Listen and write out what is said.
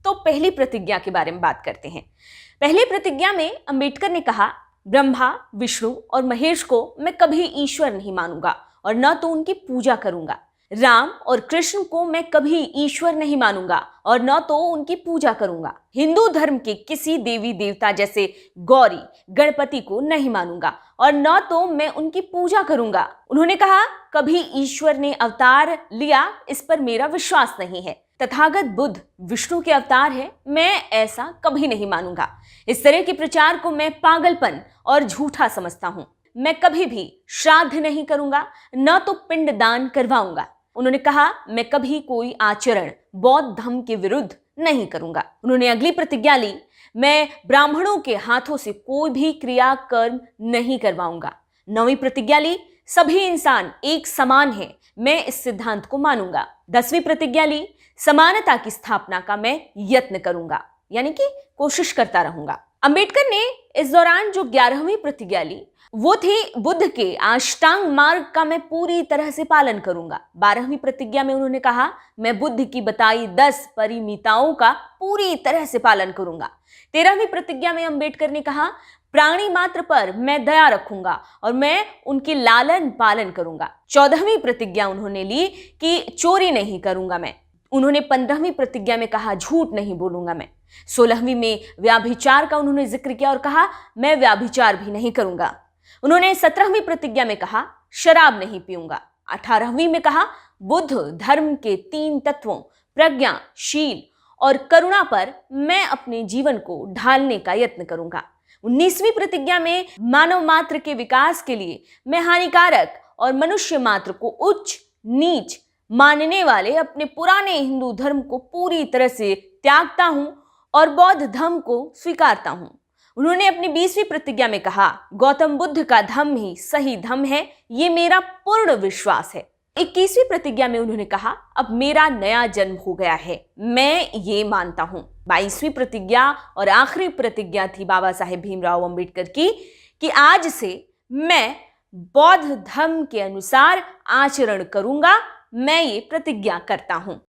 तो पहली प्रतिज्ञा के बारे में बात करते हैं। पहली प्रतिज्ञा में अंबेडकर ने कहा, ब्रह्मा, विष्णु और महेश को मैं कभी ईश्वर नहीं मानूंगा और न तो उनकी पूजा करूंगा। राम और कृष्ण को मैं कभी ईश्वर नहीं मानूंगा और न तो उनकी पूजा करूंगा। हिंदू धर्म के किसी देवी देवता जैसे गौरी, गणपति को नहीं मानूंगा और न तो मैं उनकी पूजा करूंगा। उन्होंने कहा, कभी ईश्वर ने अवतार लिया इस पर मेरा विश्वास नहीं है। तथागत बुद्ध विष्णु के अवतार है, मैं ऐसा कभी नहीं मानूंगा। इस तरह के प्रचार को मैं पागलपन और झूठा समझता हूं। मैं कभी भी श्राद्ध नहीं करूंगा, न तो पिंडदान करवाऊंगा। उन्होंने कहा, मैं कभी कोई आचरण बौद्ध धर्म के विरुद्ध नहीं करूंगा। उन्होंने अगली प्रतिज्ञा ली, मैं ब्राह्मणों के हाथों से कोई भी क्रियाकर्म नहीं करवाऊंगा। नौवीं प्रतिज्ञा ली, सभी इंसान एक समान हैं, मैं इस सिद्धांत को मानूंगा। 10वीं प्रतिज्ञा ली, समानता की स्थापना का मैं यत्न करूंगा, यानी कि कोशिश करता रहूंगा। अंबेडकर ने इस दौरान जो 11वीं प्रतिज्ञा ली वो थी, बुद्ध के अष्टांग मार्ग का मैं पूरी तरह से पालन करूंगा। 12वीं प्रतिज्ञा में उन्होंने कहा, मैं बुद्ध की बताई 10 परिमिताओं का पूरी तरह से पालन करूंगा। 13वीं प्रतिज्ञा में अंबेडकर ने कहा, प्राणी मात्र पर मैं दया रखूंगा और मैं उनकी लालन पालन करूंगा। 14वीं प्रतिज्ञा उन्होंने ली कि चोरी नहीं करूंगा मैं। उन्होंने 15वीं प्रतिज्ञा में कहा, झूठ नहीं बोलूंगा मैं। 16वीं में व्याभिचार का उन्होंने जिक्र किया और कहा, मैं व्याभिचार भी नहीं करूंगा। उन्होंने 17वीं प्रतिज्ञा में कहा, शराब नहीं पीऊंगा। 18वीं में कहा, बुद्ध धर्म के 3 तत्वों प्रज्ञा, शील और करुणा पर मैं अपने जीवन को ढालने का यत्न करूंगा। 19वीं प्रतिज्ञा में मानव मात्र के विकास के लिए मैं हानिकारक और मनुष्य मात्र को उच्च नीच मानने वाले अपने पुराने हिंदू धर्म को पूरी तरह से त्यागता हूं और बौद्ध धर्म को स्वीकारता हूं। उन्होंने अपनी 20वीं प्रतिज्ञा में कहा, गौतम बुद्ध का धम्म ही सही धम्म है, ये मेरा पूर्ण विश्वास है। 21वीं प्रतिज्ञा में उन्होंने कहा, अब मेरा नया जन्म हो गया है, मैं ये मानता हूं। 22वीं प्रतिज्ञा और आखिरी प्रतिज्ञा थी बाबा साहेब भीमराव अंबेडकर की कि आज से मैं बौद्ध धर्म के अनुसार आचरण करूंगा, मैं ये प्रतिज्ञा करता हूं।